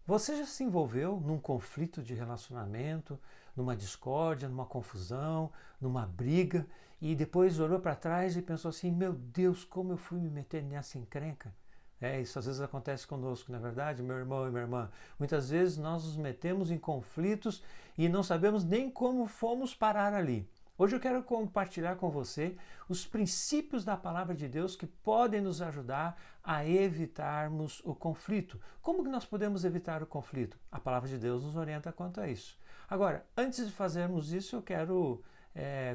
Você já se envolveu num conflito de relacionamento, numa discórdia, numa confusão, numa briga e depois olhou para trás e pensou assim: meu Deus, como eu fui me meter nessa encrenca? Isso às vezes acontece conosco, não é verdade, meu irmão e minha irmã? Muitas vezes nós nos metemos em conflitos e não sabemos nem como fomos parar ali. Hoje eu quero compartilhar com você os princípios da palavra de Deus que podem nos ajudar a evitarmos o conflito. Como que nós podemos evitar o conflito? A palavra de Deus nos orienta quanto a isso. Agora, antes de fazermos isso, eu quero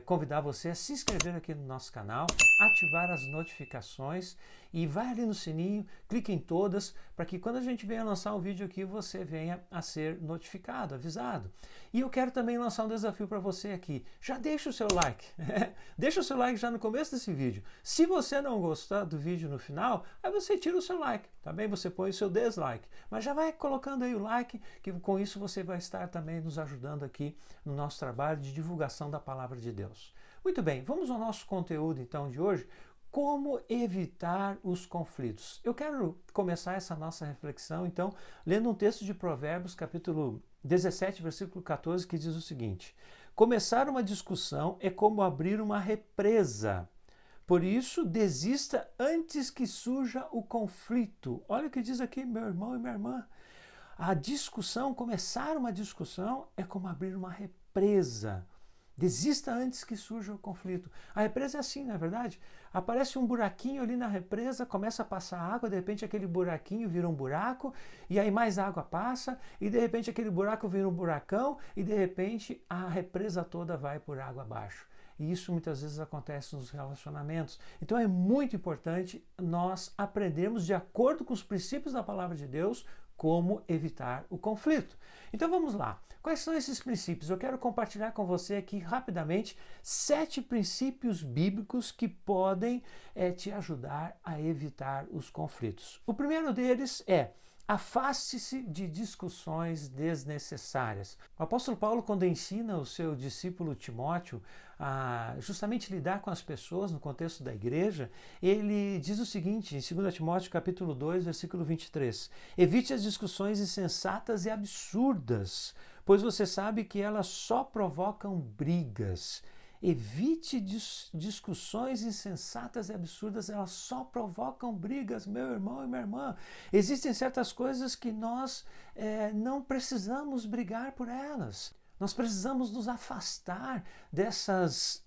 convidar você a se inscrever aqui no nosso canal, ativar as notificações e vai ali no sininho, clique em todas, para que quando a gente venha lançar um vídeo aqui, você venha a ser notificado, avisado. E eu quero também lançar um desafio para você aqui. Já deixa o seu like, deixa o seu like já no começo desse vídeo. Se você não gostar do vídeo no final, aí você tira o seu like, tá bem? Você põe o seu dislike, mas já vai colocando aí o like, que com isso você vai estar também nos ajudando aqui no nosso trabalho de divulgação da palavra de Deus. Muito bem, vamos ao nosso conteúdo então de hoje. Como evitar os conflitos? Eu quero começar essa nossa reflexão, então, lendo um texto de Provérbios, capítulo 17, versículo 14, que diz o seguinte: começar uma discussão é como abrir uma represa. Por isso, desista antes que surja o conflito. Olha o que diz aqui, meu irmão e minha irmã. A discussão, começar uma discussão, é como abrir uma represa. Desista antes que surja o conflito. A represa é assim, não é verdade? Aparece um buraquinho ali na represa, começa a passar água, de repente aquele buraquinho vira um buraco, e aí mais água passa, e de repente aquele buraco vira um buracão, e de repente a represa toda vai por água abaixo. E isso muitas vezes acontece nos relacionamentos. Então é muito importante nós aprendermos, de acordo com os princípios da palavra de Deus, como evitar o conflito. Então vamos lá. Quais são esses princípios? Eu quero compartilhar com você aqui rapidamente 7 princípios bíblicos que podem te ajudar a evitar os conflitos. O primeiro deles é: afaste-se de discussões desnecessárias. O apóstolo Paulo, quando ensina o seu discípulo Timóteo a justamente lidar com as pessoas no contexto da igreja, ele diz o seguinte, em 2 Timóteo capítulo 2, versículo 23, evite as discussões insensatas e absurdas, pois você sabe que elas só provocam brigas. Evite discussões insensatas e absurdas, elas só provocam brigas, meu irmão e minha irmã. Existem certas coisas que nós não precisamos brigar por elas. Nós precisamos nos afastar dessas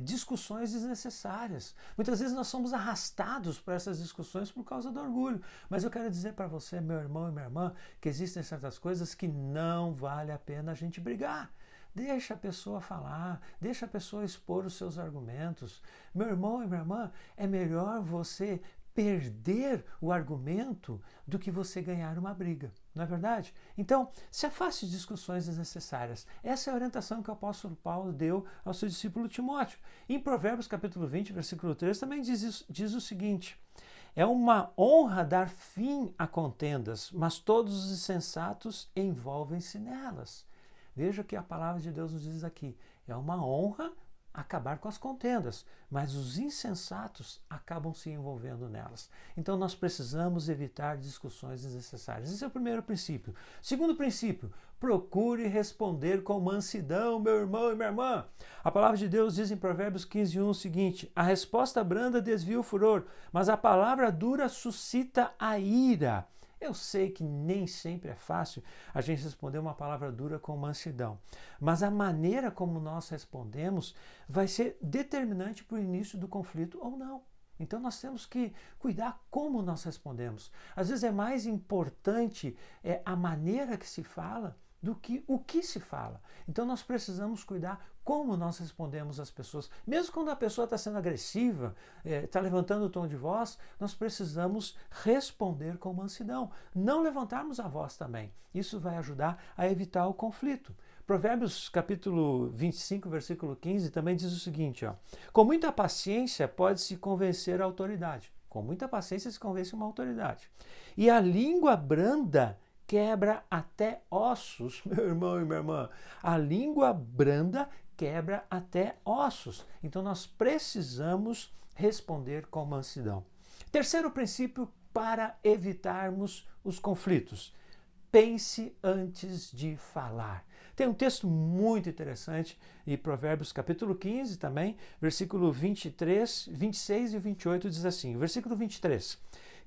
discussões desnecessárias. Muitas vezes nós somos arrastados por essas discussões por causa do orgulho. Mas eu quero dizer para você, meu irmão e minha irmã, que existem certas coisas que não vale a pena a gente brigar. Deixa a pessoa falar, deixa a pessoa expor os seus argumentos. Meu irmão e minha irmã, é melhor você perder o argumento do que você ganhar uma briga, não é verdade? Então, se afaste de discussões desnecessárias. Essa é a orientação que o apóstolo Paulo deu ao seu discípulo Timóteo. Em Provérbios capítulo 20, versículo 3, também diz o seguinte: é uma honra dar fim a contendas, mas todos os insensatos envolvem-se nelas. Veja o que a palavra de Deus nos diz aqui. É uma honra acabar com as contendas, mas os insensatos acabam se envolvendo nelas. Então nós precisamos evitar discussões desnecessárias. Esse é o primeiro princípio. Segundo princípio, procure responder com mansidão, meu irmão e minha irmã. A palavra de Deus diz em Provérbios 15:1 o seguinte: a resposta branda desvia o furor, mas a palavra dura suscita a ira. Eu sei que nem sempre é fácil a gente responder uma palavra dura com mansidão, mas a maneira como nós respondemos vai ser determinante para o início do conflito ou não. Então nós temos que cuidar como nós respondemos. Às vezes é mais importante a maneira que se fala do que o que se fala. Então nós precisamos cuidar como nós respondemos às pessoas. Mesmo quando a pessoa está sendo agressiva, está levantando o tom de voz, nós precisamos responder com mansidão. Não levantarmos a voz também. Isso vai ajudar a evitar o conflito. Provérbios capítulo 25, versículo 15 também diz o seguinte: com muita paciência pode-se convencer a autoridade. Com muita paciência se convence uma autoridade. E a língua branda quebra até ossos, meu irmão e minha irmã. A língua branda quebra até ossos. Então nós precisamos responder com mansidão. Terceiro princípio para evitarmos os conflitos: pense antes de falar. Tem um texto muito interessante em Provérbios capítulo 15 também, versículo 23, 26 e 28 diz assim, versículo 23,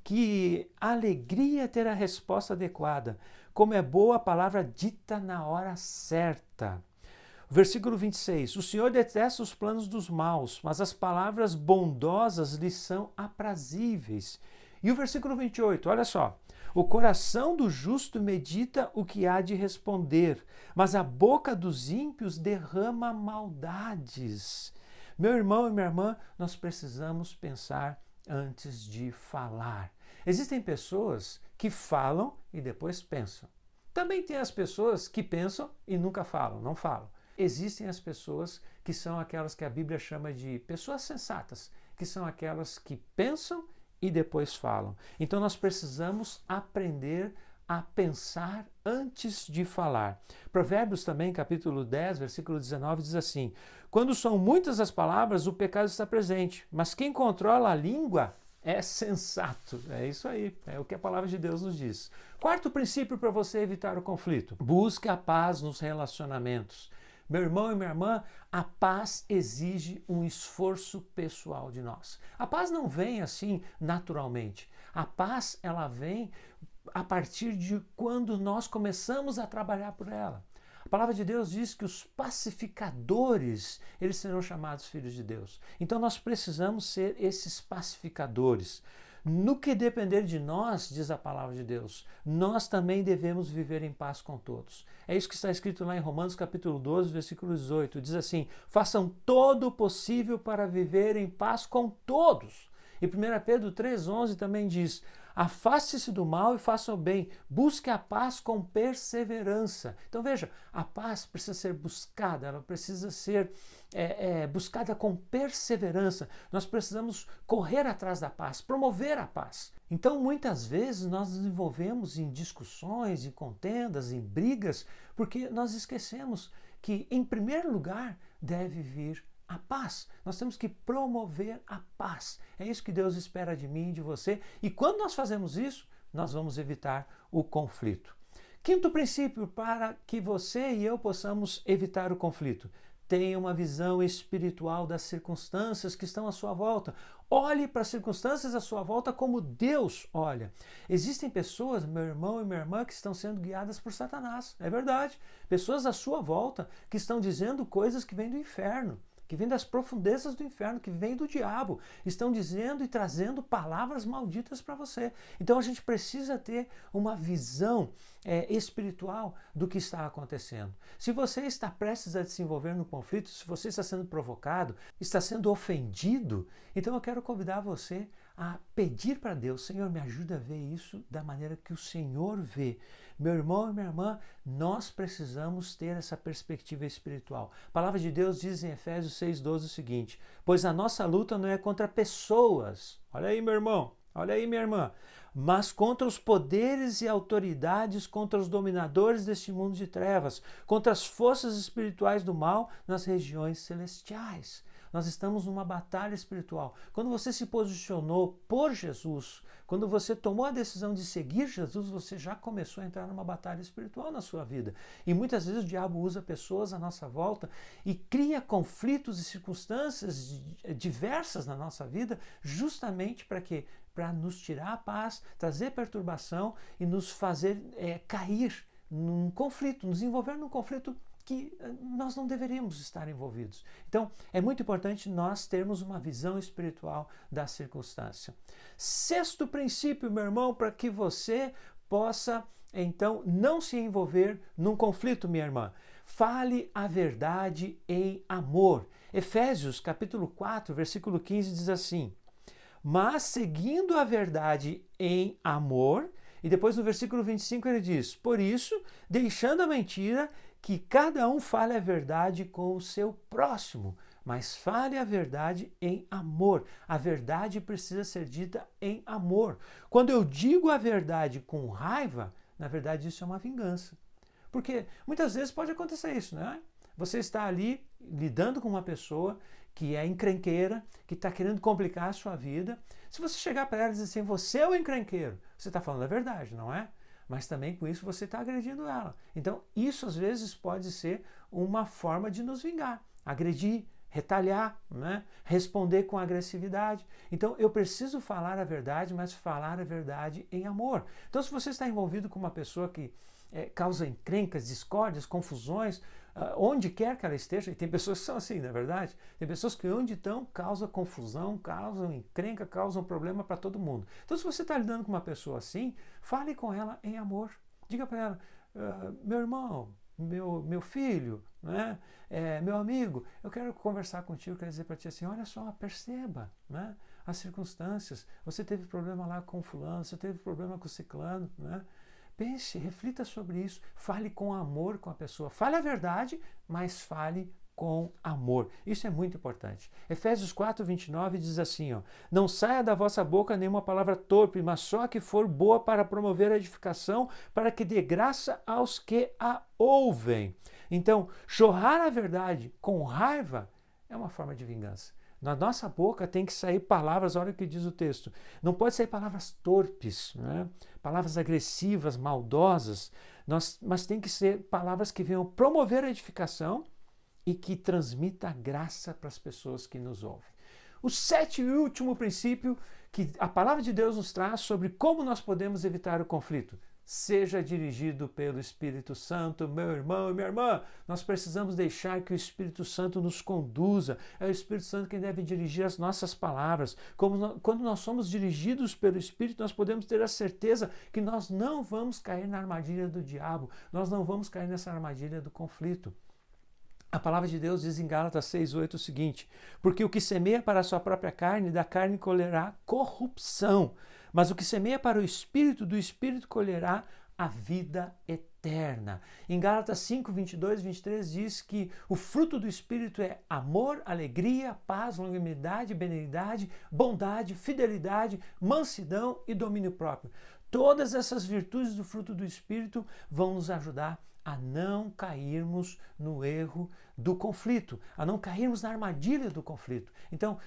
que alegria ter a resposta adequada, como é boa a palavra dita na hora certa. Versículo 26, o Senhor detesta os planos dos maus, mas as palavras bondosas lhe são aprazíveis. E o versículo 28, olha só, o coração do justo medita o que há de responder, mas a boca dos ímpios derrama maldades. Meu irmão e minha irmã, nós precisamos pensar antes de falar. Existem pessoas que falam e depois pensam. Também tem as pessoas que pensam e nunca falam, não falam. Existem as pessoas que são aquelas que a Bíblia chama de pessoas sensatas, que são aquelas que pensam e depois falam. Então nós precisamos aprender a pensar antes de falar. Provérbios também, capítulo 10, versículo 19, diz assim, quando são muitas as palavras, o pecado está presente, mas quem controla a língua é sensato. É isso aí, é o que a palavra de Deus nos diz. Quarto princípio para você evitar o conflito. Busque a paz nos relacionamentos. Meu irmão e minha irmã, a paz exige um esforço pessoal de nós. A paz não vem assim naturalmente. A paz, ela vem a partir de quando nós começamos a trabalhar por ela. A palavra de Deus diz que os pacificadores, eles serão chamados filhos de Deus. Então nós precisamos ser esses pacificadores. No que depender de nós, diz a palavra de Deus, nós também devemos viver em paz com todos. É isso que está escrito lá em Romanos capítulo 12, versículo 18. Diz assim, façam todo o possível para viver em paz com todos. E 1 Pedro 3,11 também diz, afaste-se do mal e faça o bem, busque a paz com perseverança. Então veja, a paz precisa ser buscada, ela precisa ser buscada com perseverança. Nós precisamos correr atrás da paz, promover a paz. Então muitas vezes nós nos envolvemos em discussões, em contendas, em brigas, porque nós esquecemos que em primeiro lugar deve vir a paz. Nós temos que promover a paz. É isso que Deus espera de mim e de você. E quando nós fazemos isso, nós vamos evitar o conflito. Quinto princípio para que você e eu possamos evitar o conflito. Tenha uma visão espiritual das circunstâncias que estão à sua volta. Olhe para as circunstâncias à sua volta como Deus olha. Existem pessoas, meu irmão e minha irmã, que estão sendo guiadas por Satanás. É verdade. Pessoas à sua volta que estão dizendo coisas que vêm do inferno, que vêm das profundezas do inferno, que vêm do diabo, estão dizendo e trazendo palavras malditas para você. Então a gente precisa ter uma visão espiritual do que está acontecendo. Se você está prestes a se envolver no conflito, se você está sendo provocado, está sendo ofendido, então eu quero convidar você a pedir para Deus, Senhor, me ajuda a ver isso da maneira que o Senhor vê. Meu irmão e minha irmã, nós precisamos ter essa perspectiva espiritual. A palavra de Deus diz em Efésios 6,12 o seguinte, pois a nossa luta não é contra pessoas, olha aí meu irmão, olha aí minha irmã, mas contra os poderes e autoridades, contra os dominadores deste mundo de trevas, contra as forças espirituais do mal nas regiões celestiais. Nós estamos numa batalha espiritual. Quando você se posicionou por Jesus, quando você tomou a decisão de seguir Jesus, você já começou a entrar numa batalha espiritual na sua vida. E muitas vezes o diabo usa pessoas à nossa volta e cria conflitos e circunstâncias diversas na nossa vida, justamente para quê? Para nos tirar a paz, trazer perturbação e nos fazer cair num conflito, nos envolver num conflito que nós não deveríamos estar envolvidos. Então, é muito importante nós termos uma visão espiritual da circunstância. Sexto princípio, meu irmão, para que você possa, então, não se envolver num conflito, minha irmã. Fale a verdade em amor. Efésios, capítulo 4, versículo 15, diz assim, mas seguindo a verdade em amor, e depois no versículo 25 ele diz, por isso, deixando a mentira, que cada um fale a verdade com o seu próximo, mas fale a verdade em amor. A verdade precisa ser dita em amor. Quando eu digo a verdade com raiva, na verdade isso é uma vingança. Porque muitas vezes pode acontecer isso, né? Você está ali lidando com uma pessoa que é encrenqueira, que está querendo complicar a sua vida. Se você chegar para ela e dizer assim, você é o encrenqueiro, você está falando a verdade, não é? mas também com isso você está agredindo ela. Então, isso às vezes pode ser uma forma de nos vingar, agredir, retaliar, né? Responder com agressividade. Então, eu preciso falar a verdade, mas falar a verdade em amor. Então, se você está envolvido com uma pessoa que causa encrencas, discórdias, confusões, onde quer que ela esteja, e tem pessoas que são assim, não é verdade? Tem pessoas que onde estão causam confusão, causam encrenca, causam problema para todo mundo. Então, se você está lidando com uma pessoa assim, fale com ela em amor. Diga para ela, meu irmão, meu filho, né? Meu amigo, eu quero conversar contigo, quero dizer para ti assim, olha só, perceba, né? As circunstâncias, você teve problema lá com fulano, você teve problema com ciclano, né? Pense, reflita sobre isso, fale com amor com a pessoa, fale a verdade, mas fale com amor. Isso é muito importante. Efésios 4:29 diz assim, ó, não saia da vossa boca nenhuma palavra torpe, mas só a que for boa para promover a edificação, para que dê graça aos que a ouvem. Então, jorrar a verdade com raiva é uma forma de vingança. Na nossa boca tem que sair palavras, olha o que diz o texto, não pode sair palavras torpes, né? Palavras agressivas, maldosas, mas tem que ser palavras que venham promover a edificação e que transmita graça para as pessoas que nos ouvem. O sétimo e último princípio que a palavra de Deus nos traz sobre como nós podemos evitar o conflito. Seja dirigido pelo Espírito Santo, meu irmão e minha irmã. Nós precisamos deixar que o Espírito Santo nos conduza. É o Espírito Santo quem deve dirigir as nossas palavras. Quando nós somos dirigidos pelo Espírito, nós podemos ter a certeza que nós não vamos cair na armadilha do diabo. Nós não vamos cair nessa armadilha do conflito. A palavra de Deus diz em Gálatas 6:8 o seguinte, porque o que semeia para a sua própria carne, da carne colherá corrupção, mas o que semeia para o Espírito, do Espírito colherá a vida eterna. Em Gálatas 5:22-23 diz que o fruto do Espírito é amor, alegria, paz, longanimidade, benignidade, bondade, fidelidade, mansidão e domínio próprio. Todas essas virtudes do fruto do Espírito vão nos ajudar a não cairmos no erro do conflito, a não cairmos na armadilha do conflito. Então,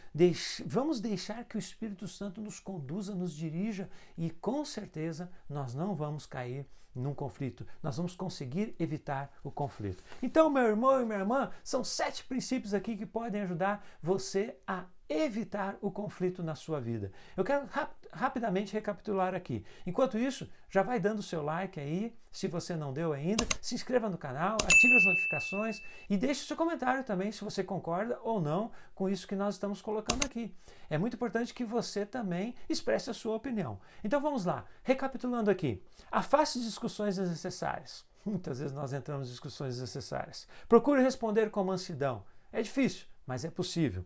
vamos deixar que o Espírito Santo nos conduza, nos dirija e com certeza nós não vamos cair num conflito. Nós vamos conseguir evitar o conflito. Então, meu irmão e minha irmã, são 7 princípios aqui que podem ajudar você a evitar o conflito na sua vida. Eu quero rapidamente recapitular aqui. Enquanto isso, já vai dando o seu like aí, se você não deu ainda, se inscreva no canal, ative as notificações e deixe o seu comentário também se você concorda ou não com isso que nós estamos colocando aqui. É muito importante que você também expresse a sua opinião. Então vamos lá, recapitulando aqui. Afaste discussões desnecessárias. Muitas vezes nós entramos em discussões desnecessárias. Procure responder com mansidão. É difícil, mas é possível.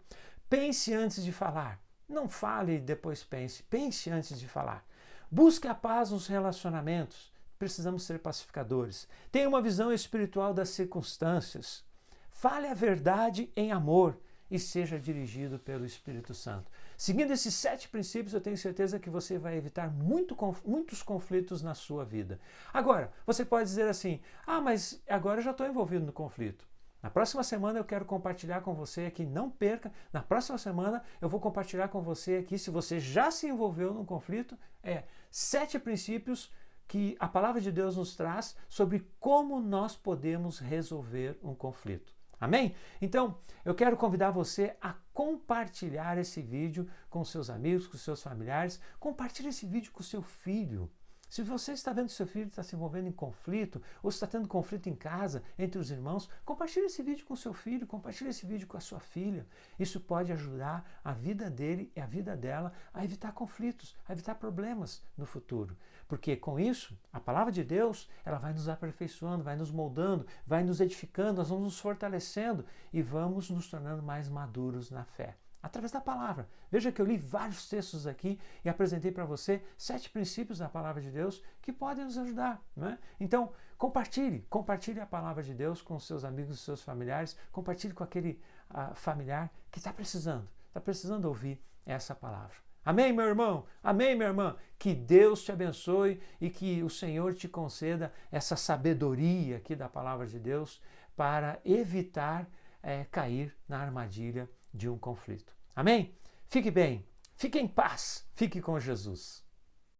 Pense antes de falar. Não fale e depois pense. Pense antes de falar. Busque a paz nos relacionamentos. Precisamos ser pacificadores. Tenha uma visão espiritual das circunstâncias. Fale a verdade em amor e seja dirigido pelo Espírito Santo. Seguindo esses 7 princípios, eu tenho certeza que você vai evitar muitos conflitos na sua vida. Agora, você pode dizer assim, mas agora eu já estou envolvido no conflito. Na próxima semana eu quero compartilhar com você aqui, não perca, na próxima semana eu vou compartilhar com você aqui, se você já se envolveu num conflito, 7 princípios que a palavra de Deus nos traz sobre como nós podemos resolver um conflito. Amém? Então, eu quero convidar você a compartilhar esse vídeo com seus amigos, com seus familiares, compartilhe esse vídeo com seu filho. Se você está vendo que seu filho está se envolvendo em conflito, ou está tendo conflito em casa, entre os irmãos, compartilhe esse vídeo com seu filho, compartilhe esse vídeo com a sua filha. Isso pode ajudar a vida dele e a vida dela a evitar conflitos, a evitar problemas no futuro. Porque com isso, a palavra de Deus, ela vai nos aperfeiçoando, vai nos moldando, vai nos edificando, nós vamos nos fortalecendo e vamos nos tornando mais maduros na fé. Através da palavra. Veja que eu li vários textos aqui e apresentei para você 7 princípios da palavra de Deus que podem nos ajudar, né? Então, compartilhe a palavra de Deus com os seus amigos e seus familiares, compartilhe com aquele familiar que está precisando ouvir essa palavra. Amém, meu irmão? Amém, minha irmã? Que Deus te abençoe e que o Senhor te conceda essa sabedoria aqui da palavra de Deus para evitar cair na armadilha de um conflito. Amém? Fique bem, fique em paz, fique com Jesus.